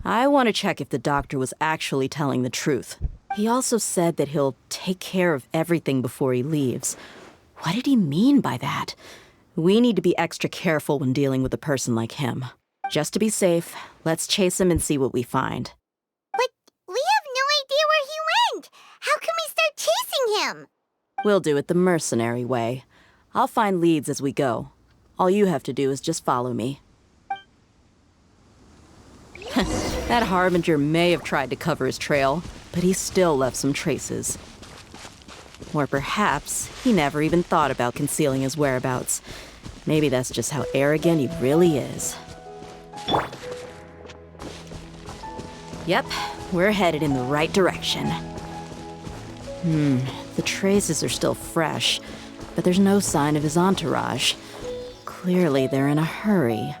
I want to check if the doctor was actually telling the truth. He also said that he'll take care of everything before he leaves. What did he mean by that? We need to be extra careful when dealing with a person like him. Just to be safe, let's chase him and see what we find. But we have no idea where he went! How can we start chasing him? We'll do it the mercenary way. I'll find leads as we go. All you have to do is just follow me. That Harbinger may have tried to cover his trail, but he still left some traces. Or perhaps he never even thought about concealing his whereabouts. Maybe that's just how arrogant he really is. Yep, we're headed in the right direction. The traces are still fresh, but there's no sign of his entourage. Clearly, they're in a hurry.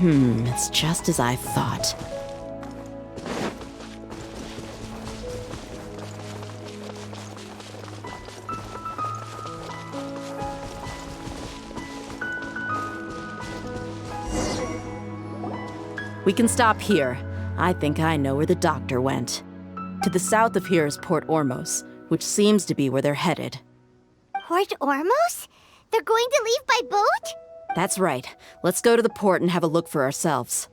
It's just as I thought. We can stop here. I think I know where the doctor went. To the south of here is Port Ormos, which seems to be where they're headed. Port Ormos? They're going to leave by boat? That's right. Let's go to the port and have a look for ourselves.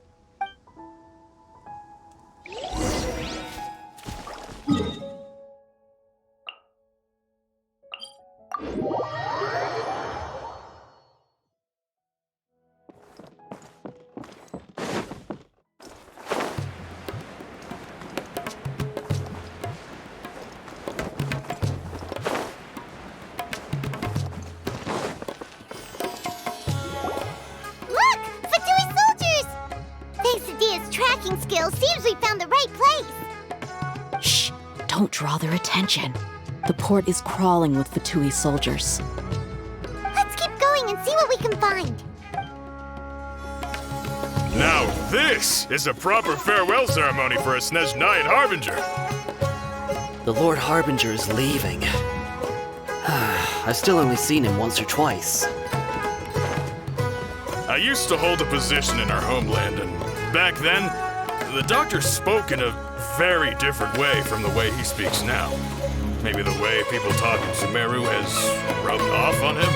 Look! Fatui soldiers! Thanks to Dia's tracking skills, seems we found the right place. Shh! Don't draw their attention. The port is crawling with Fatui soldiers. Let's keep going and see what we can find. Now this is a proper farewell ceremony for a Snezhnayan Harbinger. The Lord Harbinger is leaving. I've still only seen him once or twice. I used to hold a position in our homeland, and back then, the doctor spoke in a very different way from the way he speaks now. Maybe the way people talk in Sumeru has rubbed off on him?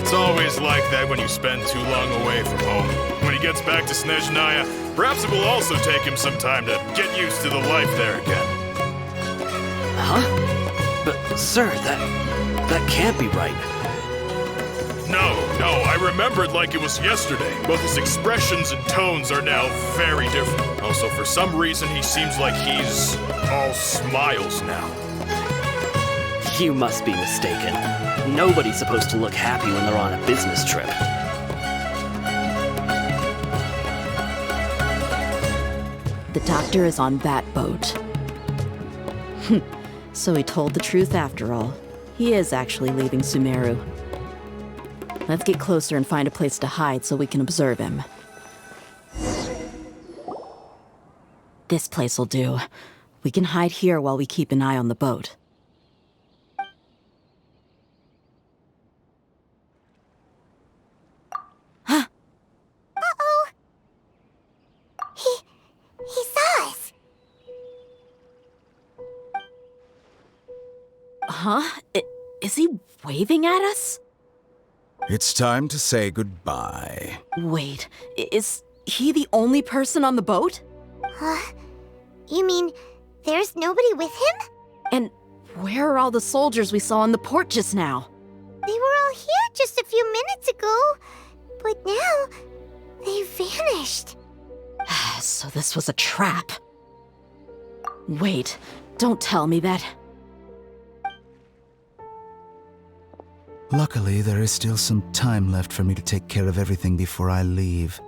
It's always like that when you spend too long away from home. When he gets back to Snezhnaya, perhaps it will also take him some time to get used to the life there again. Huh? But, sir, that can't be right. No, I remembered like it was yesterday. Both his expressions and tones are now very different. Also, for some reason, he seems like he's all smiles now. You must be mistaken. Nobody's supposed to look happy when they're on a business trip. The doctor is on that boat. So he told the truth after all. He is actually leaving Sumeru. Let's get closer and find a place to hide so we can observe him. This place will do. We can hide here while we keep an eye on the boat. Uh-oh. He saw us. Huh? Is he waving at us? It's time to say goodbye. Wait, is he the only person on the boat? You mean there's nobody with him? And where are all the soldiers we saw in the port just now? They were all here just a few minutes ago, but now they vanished. So this was a trap. Wait, don't tell me that. Luckily, there is still some time left for me to take care of everything before I leave.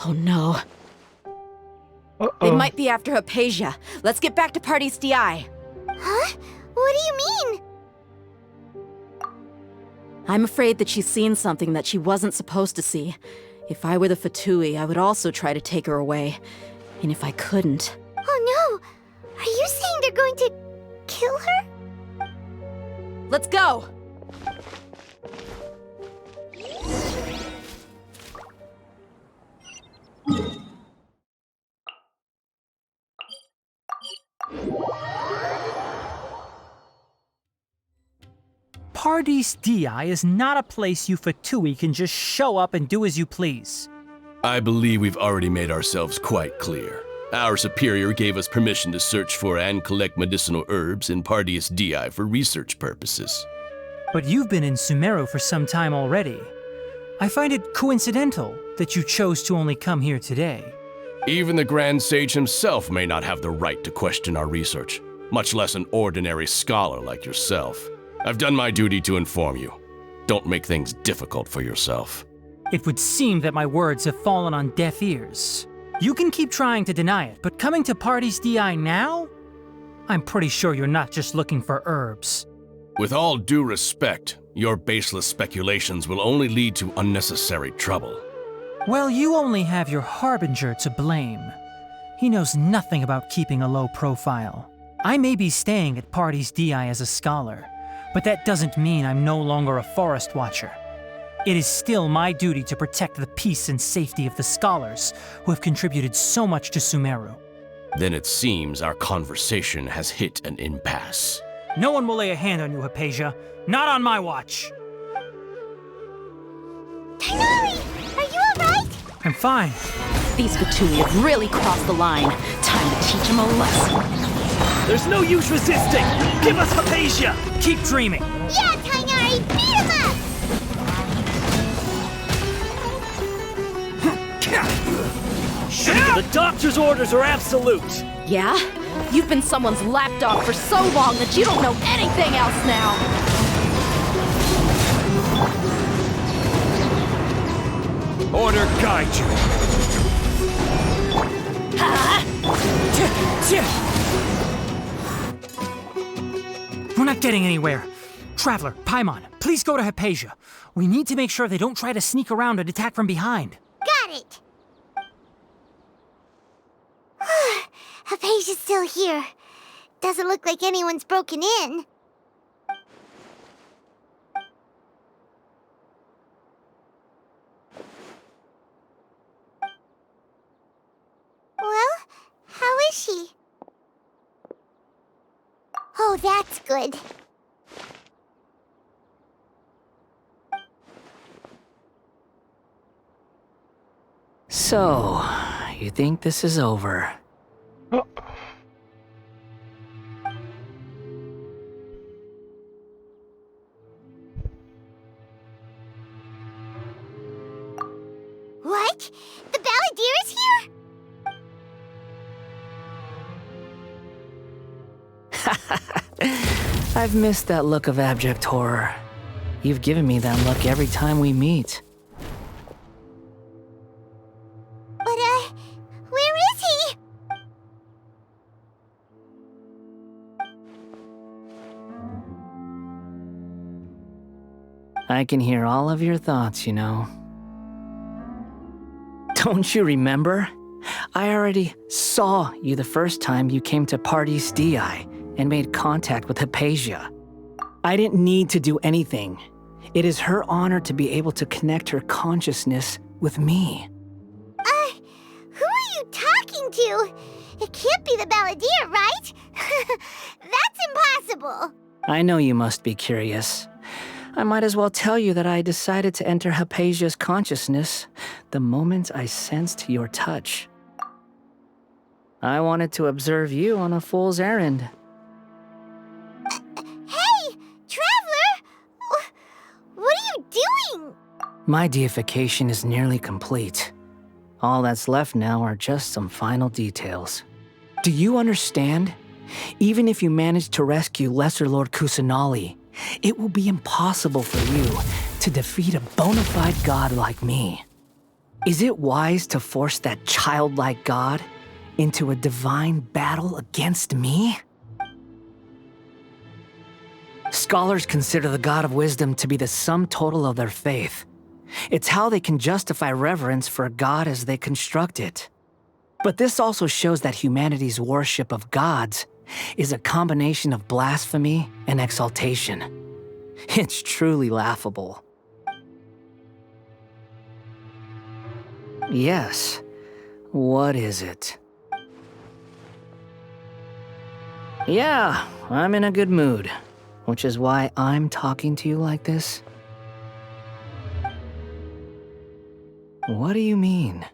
Oh no. They might be after Hypatia. Let's get back to Party's DI. Huh? What do you mean? I'm afraid that she's seen something that she wasn't supposed to see. If I were the Fatui, I would also try to take her away. And if I couldn't... Oh no! Are you saying they're going to kill her? Let's go! Party's DI is not a place you Fatui can just show up and do as you please. I believe we've already made ourselves quite clear. Our superior gave us permission to search for and collect medicinal herbs in Party's DI for research purposes. But you've been in Sumeru for some time already. I find it coincidental that you chose to only come here today. Even the Grand Sage himself may not have the right to question our research, much less an ordinary scholar like yourself. I've done my duty to inform you. Don't make things difficult for yourself. It would seem that my words have fallen on deaf ears. You can keep trying to deny it, but coming to Party's DI now? I'm pretty sure you're not just looking for herbs. With all due respect, your baseless speculations will only lead to unnecessary trouble. Well, you only have your Harbinger to blame. He knows nothing about keeping a low profile. I may be staying at Party's DI as a scholar, but that doesn't mean I'm no longer a forest watcher. It is still my duty to protect the peace and safety of the scholars who have contributed so much to Sumeru. Then it seems our conversation has hit an impasse. No one will lay a hand on you, Hypatia. Not on my watch. Tighnari, are you alright? I'm fine. These Fatui have really crossed the line. Time to teach them a lesson. There's no use resisting! Give us Hypatia! Keep dreaming. Yeah, Tighnari, beat him up! The doctor's orders are absolute! Yeah? You've been someone's lapdog for so long that you don't know anything else now! Order guide you! We're not getting anywhere. Traveler, Paimon, please go to Hypatia. We need to make sure they don't try to sneak around and attack from behind. Got it! Hypatia's still here. Doesn't look like anyone's broken in. Well, how is she? Oh, that's good. So, you think this is over? What? The Balladeer is here? I've missed that look of abject horror. You've given me that look every time we meet. But, where is he? I can hear all of your thoughts, you know. Don't you remember? I already saw you the first time you came to Parties DI and made contact with Hypatia. I didn't need to do anything. It is her honor to be able to connect her consciousness with me. Who are you talking to? It can't be the Balladeer, right? That's impossible. I know you must be curious. I might as well tell you that I decided to enter Hypatia's consciousness the moment I sensed your touch. I wanted to observe you on a fool's errand. Hey, Traveler! What are you doing? My deification is nearly complete. All that's left now are just some final details. Do you understand? Even if you manage to rescue Lesser Lord Kusanali, it will be impossible for you to defeat a bona fide god like me. Is it wise to force that childlike god into a divine battle against me? Scholars consider the God of Wisdom to be the sum total of their faith. It's how they can justify reverence for a god as they construct it. But this also shows that humanity's worship of gods is a combination of blasphemy and exaltation. It's truly laughable. Yes. What is it? Yeah, I'm in a good mood, which is why I'm talking to you like this. What do you mean?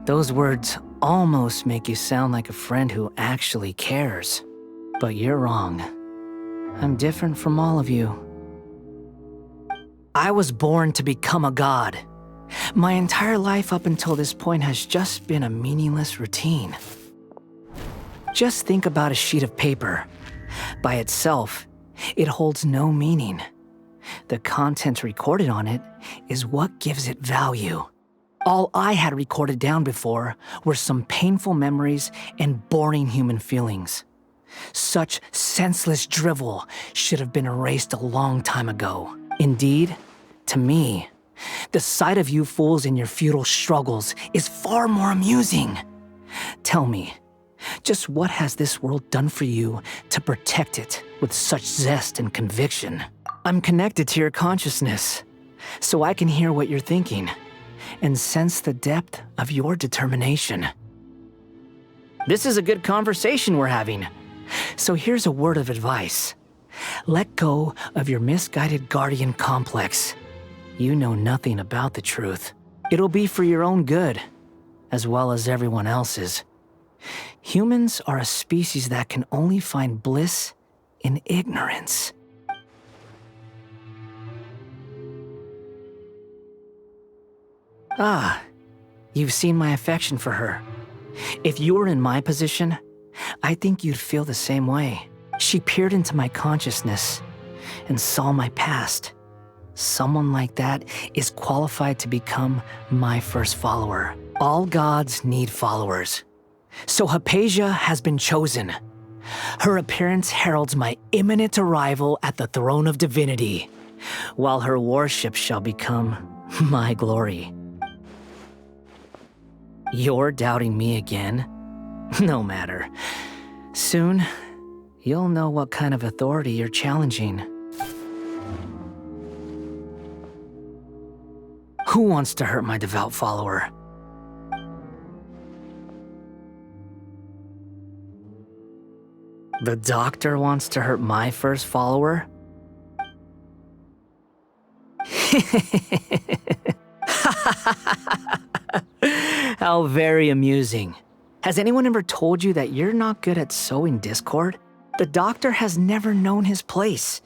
Those words almost make you sound like a friend who actually cares. But you're wrong. I'm different from all of you. I was born to become a god. My entire life up until this point has just been a meaningless routine. Just think about a sheet of paper. By itself, it holds no meaning. The content recorded on it is what gives it value. All I had recorded down before were some painful memories and boring human feelings. Such senseless drivel should have been erased a long time ago. Indeed, to me, the sight of you fools in your futile struggles is far more amusing. Tell me, just what has this world done for you to protect it with such zest and conviction. I'm connected to your consciousness, so I can hear what you're thinking and sense the depth of your determination. This is a good conversation we're having, so here's a word of advice. Let go of your misguided guardian complex. You know nothing about the truth. It'll be for your own good, as well as everyone else's. Humans are a species that can only find bliss in ignorance. Ah, you've seen my affection for her. If you were in my position, I think you'd feel the same way. She peered into my consciousness and saw my past. Someone like that is qualified to become my first follower. All gods need followers. So Hypatia has been chosen. Her appearance heralds my imminent arrival at the throne of divinity, while her worship shall become my glory. You're doubting me again? No matter. Soon, you'll know what kind of authority you're challenging. Who wants to hurt my devout follower? The doctor wants to hurt my first follower? How very amusing. Has anyone ever told you that you're not good at sowing discord? The doctor has never known his place.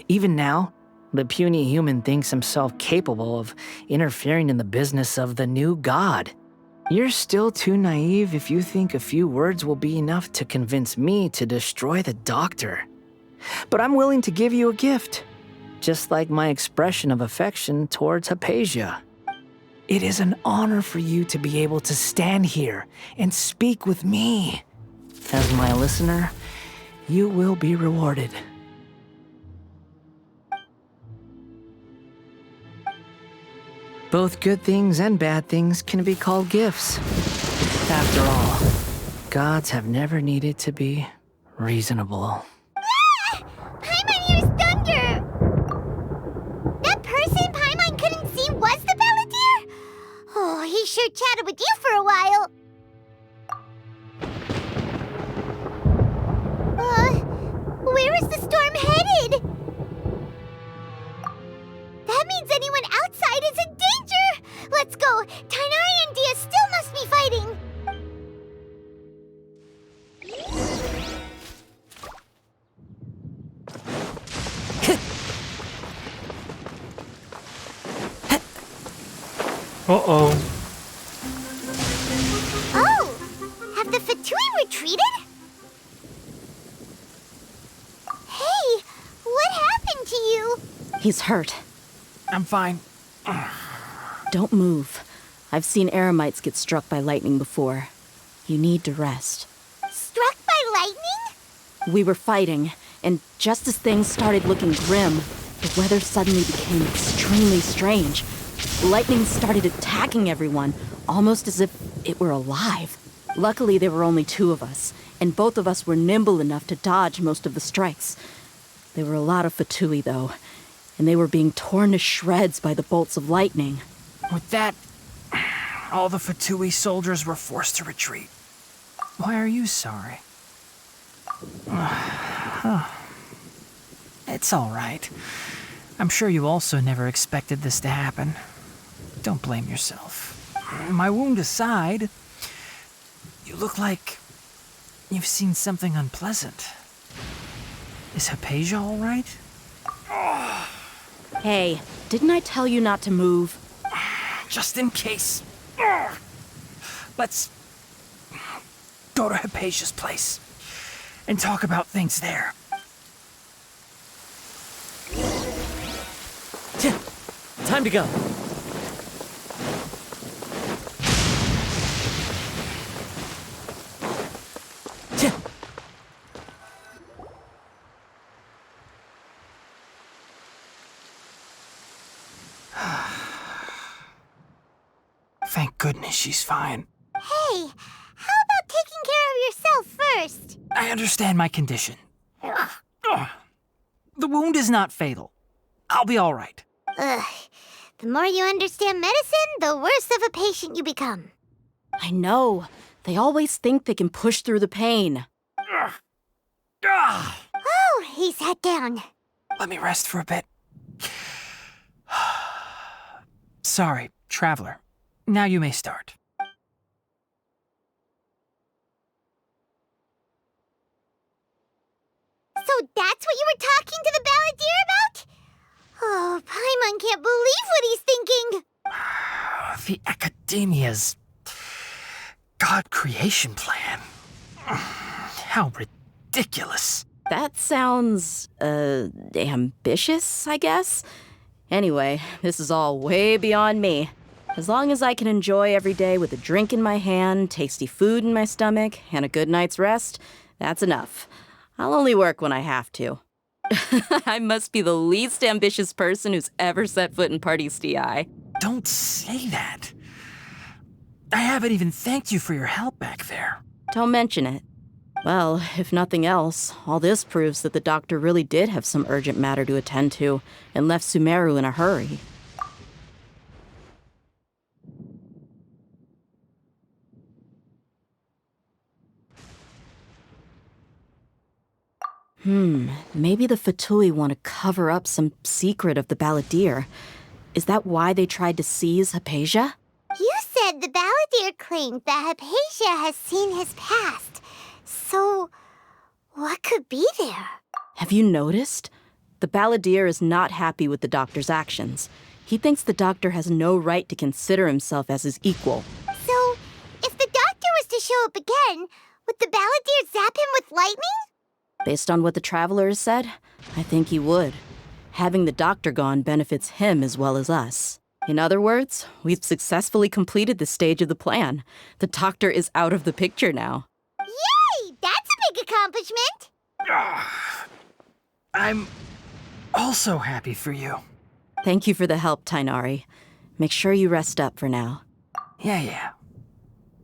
Even now, the puny human thinks himself capable of interfering in the business of the new god. You're still too naive if you think a few words will be enough to convince me to destroy the doctor. But I'm willing to give you a gift, just like my expression of affection towards Hypatia. It is an honor for you to be able to stand here and speak with me. As my listener, you will be rewarded. Both good things and bad things can be called gifts. After all, gods have never needed to be reasonable. Ah! Paimon hears thunder! That person Paimon couldn't see was the Balladeer? Oh, he sure chatted with you for a while. Where is the storm headed? That means anyone outside is in danger! Let's go! Tighnari and Dia still must be fighting! Uh-oh. Oh! Have the Fatui retreated? Hey! What happened to you? He's hurt. I'm fine. Don't move. I've seen Eremites get struck by lightning before. You need to rest. Struck by lightning? We were fighting, and just as things started looking grim, the weather suddenly became extremely strange. Lightning started attacking everyone, almost as if it were alive. Luckily, there were only two of us, and both of us were nimble enough to dodge most of the strikes. There were a lot of Fatui, though, and they were being torn to shreds by the bolts of lightning. With that, all the Fatui soldiers were forced to retreat. Why are you sorry? It's all right. I'm sure you also never expected this to happen. Don't blame yourself. My wound aside, you look like you've seen something unpleasant. Is Hypatia all right? Hey, didn't I tell you not to move? Just in case. Let's go to Hypatia's place and talk about things there. Time to go. Thank goodness she's fine. Hey, how about taking care of yourself first? I understand my condition. The wound is not fatal. I'll be all right. Ugh. The more you understand medicine, the worse of a patient you become. I know. They always think they can push through the pain. Oh, he sat down. Let me rest for a bit. Sorry, Traveler. Now you may start. So that's what you were talking to the Balladeer about? Oh, Paimon can't believe what he's thinking. The Academia's God creation plan. How ridiculous. That sounds, ambitious, I guess? Anyway, this is all way beyond me. As long as I can enjoy every day with a drink in my hand, tasty food in my stomach, and a good night's rest, that's enough. I'll only work when I have to. I must be the least ambitious person who's ever set foot in Party's DI. Don't say that. I haven't even thanked you for your help back there. Don't mention it. Well, if nothing else, all this proves that the doctor really did have some urgent matter to attend to and left Sumeru in a hurry. Maybe the Fatui want to cover up some secret of the Balladeer. Is that why they tried to seize Hypatia? You said the Balladeer claimed that Hypatia has seen his past. So, what could be there? Have you noticed? The Balladeer is not happy with the doctor's actions. He thinks the doctor has no right to consider himself as his equal. So, if the doctor was to show up again, would the Balladeer zap him with lightning? Based on what the Traveler has said, I think he would. Having the doctor gone benefits him as well as us. In other words, we've successfully completed this stage of the plan. The doctor is out of the picture now. Yay! That's a big accomplishment! I'm also happy for you. Thank you for the help, Tainari. Make sure you rest up for now. Yeah.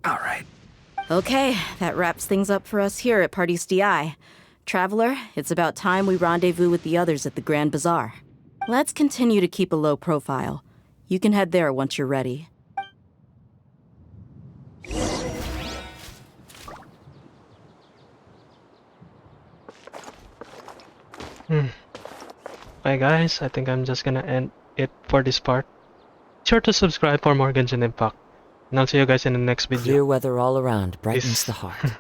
All right. Okay, that wraps things up for us here at Party's DI. Traveler, it's about time we rendezvous with the others at the Grand Bazaar. Let's continue to keep a low profile. You can head there once you're ready. Bye guys, I think I'm just gonna end it for this part. Be sure to subscribe for more Genshin Impact. And I'll see you guys in the next video. Clear weather all around brightens Peace. the heart.